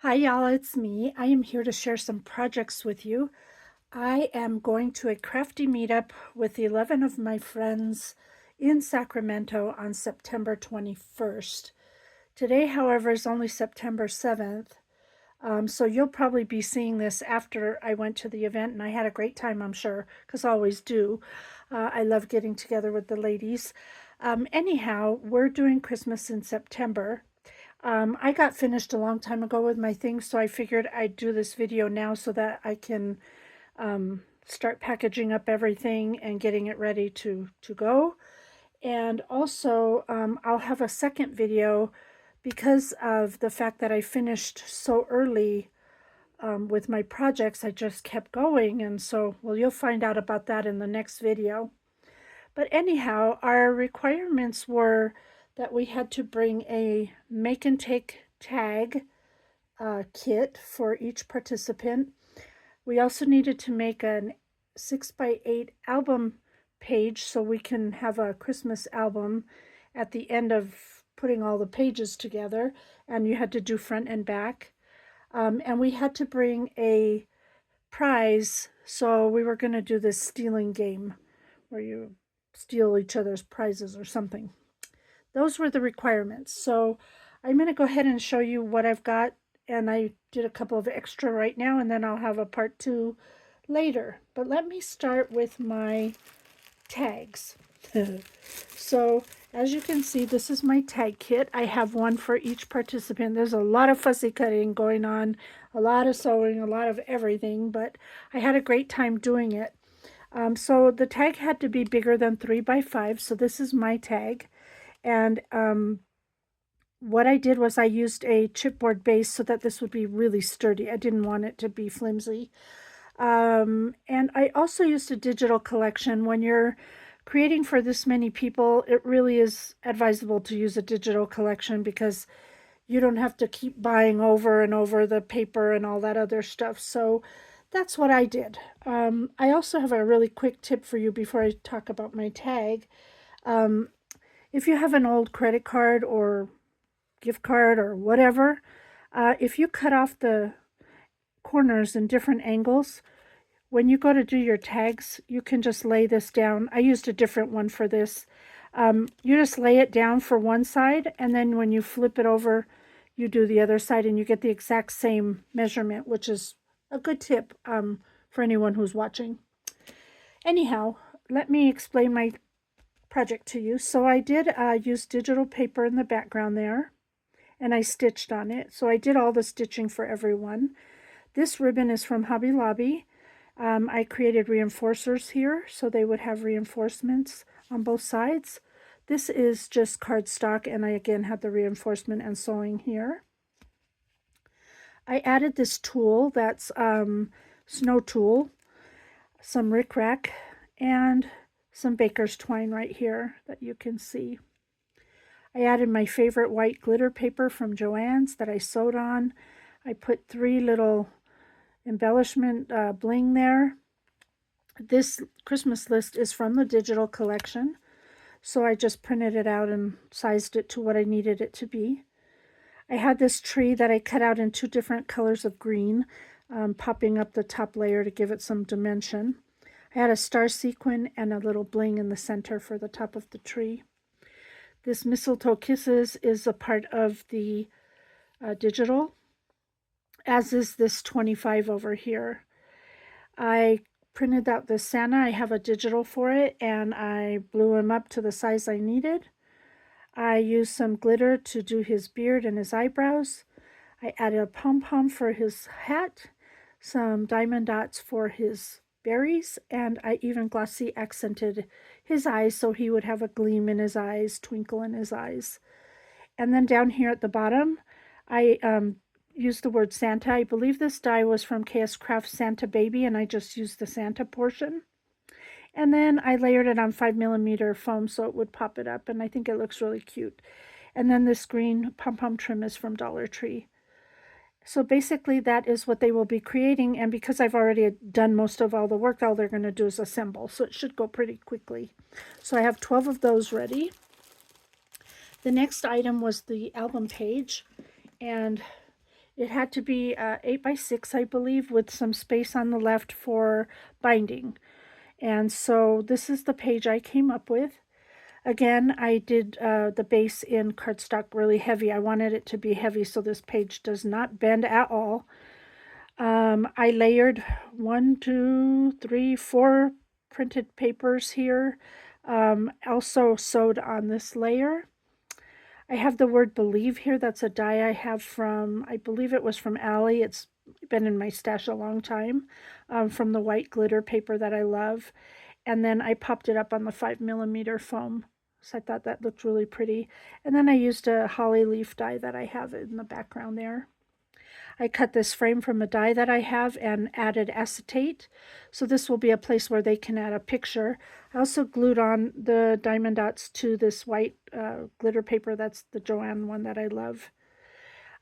Hi y'all, it's me. I am here to share some projects with you. I am going to a crafty meetup with 11 of my friends in Sacramento on September 21st. Today, however, is only September 7th, so you'll probably be seeing this after I went to the event, and I had a great time, I'm sure, because I always do. I love getting together with the ladies. Anyhow, we're doing Christmas in September. I got finished a long time ago with my things, so I figured I'd do this video now so that I can start packaging up everything and getting it ready to go. And also, I'll have a second video because of the fact that I finished so early with my projects. I just kept going, and so, well, you'll find out about that in the next video. But anyhow, our requirements were that we had to bring a make and take tag kit for each participant. We also needed to make an 6x8 album page so we can have a Christmas album at the end of putting all the pages together, and you had to do front and back. And we had to bring a prize, so we were going to do this stealing game where you steal each other's prizes or something. Those were the requirements. So I'm going to go ahead and show you what I've got, and I did a couple of extra right now, and then I'll have a part 2 later. But let me start with my tags. So as you can see, this is my tag kit. I have one for each participant. There's a lot of fussy cutting going on, a lot of sewing, a lot of everything, but I had a great time doing it. So the tag had to be bigger than 3x5, so this is my tag. And what I did was I used a chipboard base so that this would be really sturdy. I didn't want it to be flimsy. And I also used a digital collection. When you're creating for this many people, it really is advisable to use a digital collection because you don't have to keep buying over and over the paper and all that other stuff. So that's what I did. I also have a really quick tip for you before I talk about my tag. If you have an old credit card or gift card or whatever, if you cut off the corners in different angles, when you go to do your tags, you can just lay this down. I used a different one for this. You just lay it down for one side, and then when you flip it over, you do the other side, and you get the exact same measurement, which is a good tip for anyone who's watching. Anyhow, let me explain my project to you. So I did use digital paper in the background there, and I stitched on it. So I did all the stitching for everyone. This ribbon is from Hobby Lobby. I created reinforcers here so they would have reinforcements on both sides. This is just cardstock, and I again had the reinforcement and sewing here. I added this tool that's snow tool, some rickrack, and some baker's twine right here that you can see. I added my favorite white glitter paper from Joann's that I sewed on. I put 3 little embellishment bling there. This Christmas list is from the digital collection, so I just printed it out and sized it to what I needed it to be. I had this tree that I cut out in 2 different colors of green, popping up the top layer to give it some dimension. I had a star sequin and a little bling in the center for the top of the tree. This Mistletoe Kisses is a part of the digital, as is this 25 over here. I printed out the Santa. I have a digital for it, and I blew him up to the size I needed. I used some glitter to do his beard and his eyebrows. I added a pom-pom for his hat, some diamond dots for his berries, and I even glossy accented his eyes so he would have a gleam in his eyes, twinkle in his eyes. And then down here at the bottom, I used the word Santa. I believe this die was from KS Craft Santa Baby, and I just used the Santa portion. And then I layered it on 5mm foam so it would pop it up, and I think it looks really cute. And then this green pom-pom trim is from Dollar Tree. So basically that is what they will be creating, and because I've already done most of all the work, all they're going to do is assemble, so it should go pretty quickly. So I have 12 of those ready. The next item was the album page, and It had to be 8 by 6, I believe, with some space on the left for binding. And so this is the page I came up with. Again, I did the base in cardstock really heavy. I wanted it to be heavy so this page does not bend at all. I layered 1, 2, 3, 4 printed papers here. Also sewed on this layer. I have the word believe here. That's a die I have from, I believe it was from Allie. It's been in my stash a long time, from the white glitter paper that I love. And then I popped it up on the 5mm foam. So I thought that looked really pretty. And then I used a holly leaf die that I have in the background there. I cut this frame from a die that I have and added acetate. So this will be a place where they can add a picture. I also glued on the diamond dots to this white glitter paper. That's the Joanne one that I love.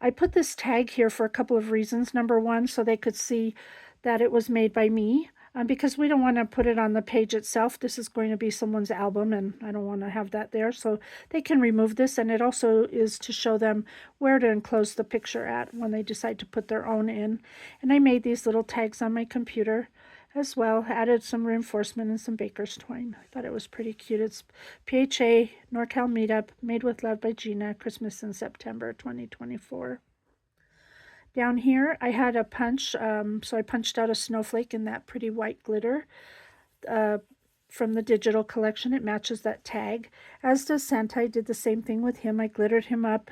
I put this tag here for a couple of reasons. Number one, so they could see that it was made by me. Because we don't want to put it on the page itself. This is going to be someone's album, and I don't want to have that there. So they can remove this, and it also is to show them where to enclose the picture at when they decide to put their own in. And I made these little tags on my computer as well, added some reinforcement and some baker's twine. I thought it was pretty cute. It's PHA, NorCal Meetup, Made with Love by Gina, Christmas in September 2024. Down here, I had a punch, so I punched out a snowflake in that pretty white glitter from the digital collection. It matches that tag, as does Santa. I did the same thing with him. I glittered him up,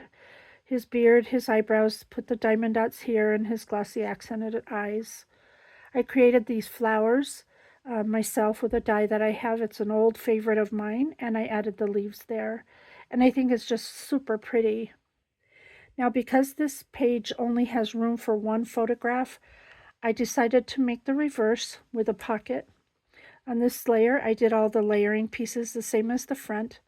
his beard, his eyebrows, put the diamond dots here, and his glossy accented eyes. I created these flowers myself with a die that I have. It's an old favorite of mine, and I added the leaves there. And I think it's just super pretty. Now, because this page only has room for one photograph, I decided to make the reverse with a pocket. On this layer, I did all the layering pieces the same as the front,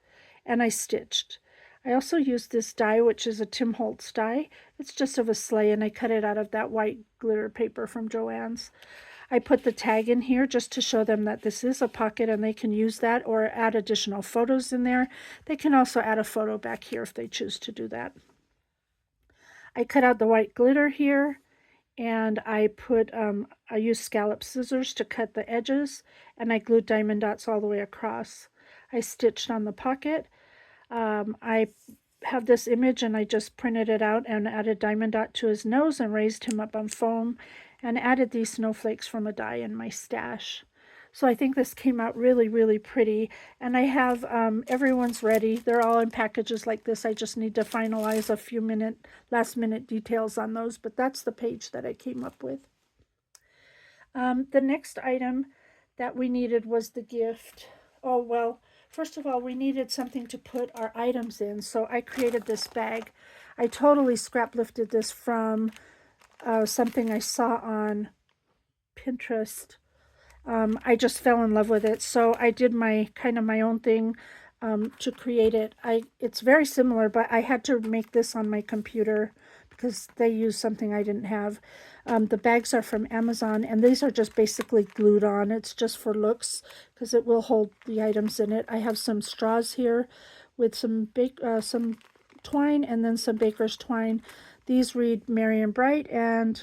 and I stitched. I also used this die, which is a Tim Holtz die. It's just of a sleigh, and I cut it out of that white glitter paper from Joann's. I put the tag in here just to show them that this is a pocket and they can use that or add additional photos in there. They can also add a photo back here if they choose to do that. I cut out the white glitter here, and I used scallop scissors to cut the edges, and I glued diamond dots all the way across. I stitched on the pocket. I have this image, and I just printed it out and added diamond dot to his nose and raised him up on foam, and added these snowflakes from a die in my stash. So I think this came out really, really pretty. And I have everyone's ready. They're all in packages like this. I just need to finalize a few last minute details on those. But that's the page that I came up with. The next item that we needed was the gift. Oh, well, first of all, we needed something to put our items in. So I created this bag. I totally scrap lifted this from something I saw on Pinterest. I just fell in love with it, so I did my own thing to create it. It's very similar, but I had to make this on my computer because they use something I didn't have. The bags are from Amazon, and these are just basically glued on. It's just for looks because it will hold the items in it. I have some straws here with some twine and then some baker's twine. These read Merry and Bright and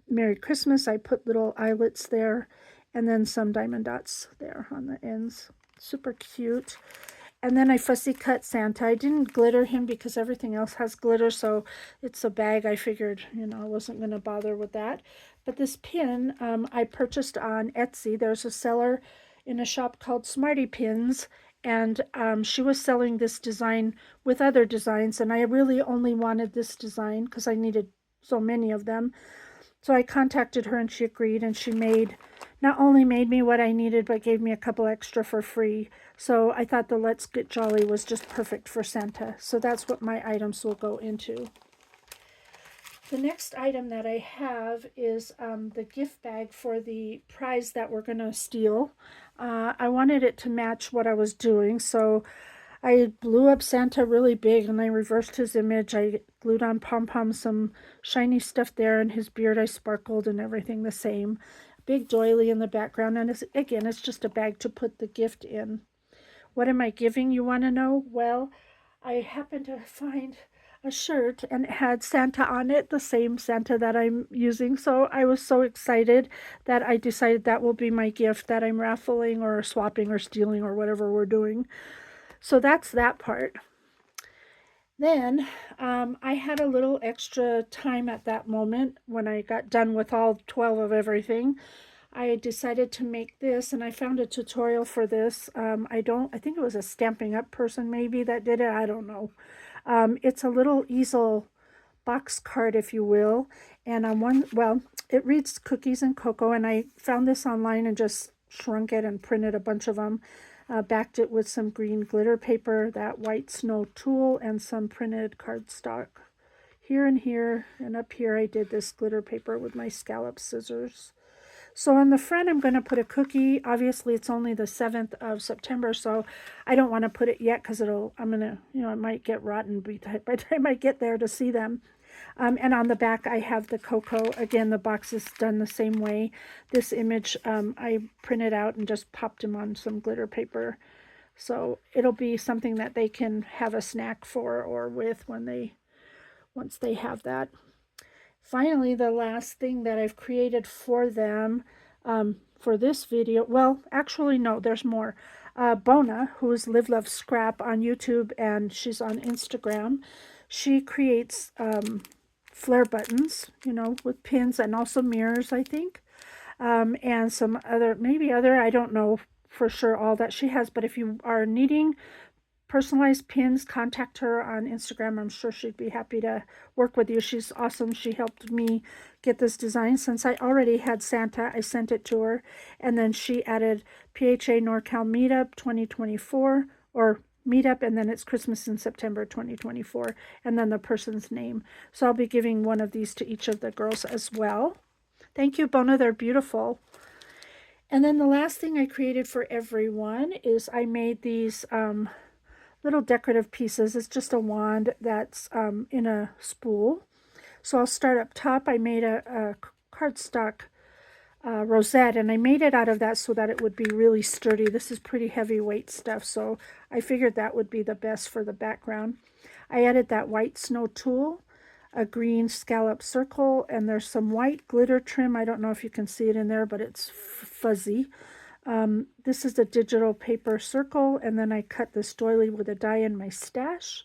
Merry Christmas. I put little eyelets there, and then some diamond dots there on the ends. Super cute. And then I fussy cut Santa. I didn't glitter him because everything else has glitter, so it's a bag. I figured, I wasn't going to bother with that. But this pin I purchased on Etsy. There's a seller in a shop called Smarty Pins, and she was selling this design with other designs, and I really only wanted this design because I needed so many of them. So I contacted her, and she agreed, and she not only made me what I needed, but gave me a couple extra for free. So I thought the Let's Get Jolly was just perfect for Santa. So that's what my items will go into. The next item that I have is the gift bag for the prize that we're going to steal. I wanted it to match what I was doing, so I blew up Santa really big, and I reversed his image. I glued on pom-poms, some shiny stuff there, and his beard I sparkled and everything the same. Big doily in the background, and again, it's just a bag to put the gift in. What am I giving, you want to know? Well, I happened to find a shirt, and it had Santa on it, the same Santa that I'm using. So I was so excited that I decided that will be my gift that I'm raffling or swapping or stealing or whatever we're doing. So that's that part. Then I had a little extra time at that moment when I got done with all 12 of everything. I decided to make this, and I found a tutorial for this. I think it was a Stampin' Up person maybe that did it. I don't know. It's a little easel box card, if you will. And on one, well, it reads cookies and cocoa, and I found this online and just shrunk it and printed a bunch of them. Backed it with some green glitter paper, that white snow tulle, and some printed cardstock. Here and here and up here I did this glitter paper with my scallop scissors. So on the front, I'm going to put a cookie. Obviously, it's only the 7th of September, so I don't want to put it yet because I'm going to, it might get rotten by the time I get there to see them. And on the back, I have the cocoa. Again, the box is done the same way. This image, I printed out and just popped them on some glitter paper. So it'll be something that they can have a snack for or with once they have that. Finally, the last thing that I've created for them for this video, well, actually, no, there's more. Bona, who's Live Love Scrap on YouTube, and she's on Instagram, she creates flare buttons, with pins and also mirrors, I think, and some other, I don't know for sure all that she has, but if you are needing personalized pins, contact her on Instagram. I'm sure she'd be happy to work with you. She's awesome. She helped me get this design. Since I already had Santa, I sent it to her, and then she added PHA NorCal Meetup 2024, or Meetup, and then it's Christmas in September 2024, and then the person's name. So I'll be giving one of these to each of the girls as well. Thank you, Bona. They're beautiful. And then the last thing I created for everyone is I made these little decorative pieces. It's just a wand that's in a spool. So I'll start up top. I made a cardstock rosette, and I made it out of that so that it would be really sturdy. This is pretty heavyweight stuff, so I figured that would be the best for the background. I added that white snow tulle, a green scallop circle, and there's some white glitter trim. I don't know if you can see it in there, but it's fuzzy. This is a digital paper circle, and then I cut this doily with a die in my stash.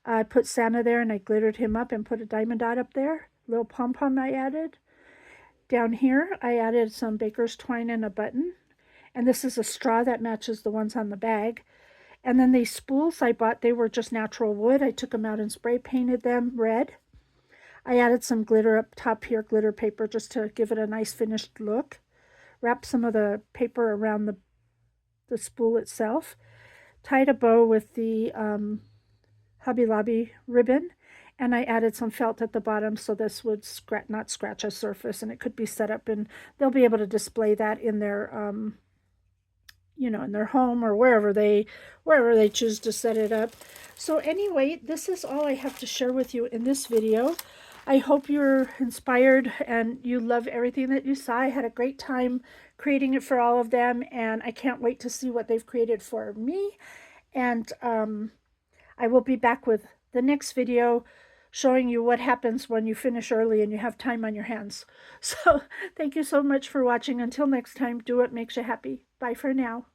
I put Santa there, and I glittered him up and put a diamond dot up there. Little pom-pom I added. Down here, I added some baker's twine and a button. And this is a straw that matches the ones on the bag. And then these spools I bought, they were just natural wood. I took them out and spray painted them red. I added some glitter up top here, glitter paper, just to give it a nice finished look. Wrapped some of the paper around the spool itself. Tied a bow with the Hobby Lobby ribbon. And I added some felt at the bottom so this would not scratch a surface, and it could be set up, and they'll be able to display that in their in their home or wherever they choose to set it up. So anyway, this is all I have to share with you in this video. I hope you're inspired and you love everything that you saw. I had a great time creating it for all of them, and I can't wait to see what they've created for me. And I will be back with the next video showing you what happens when you finish early and you have time on your hands. So thank you so much for watching. Until next time, do what makes you happy. Bye for now.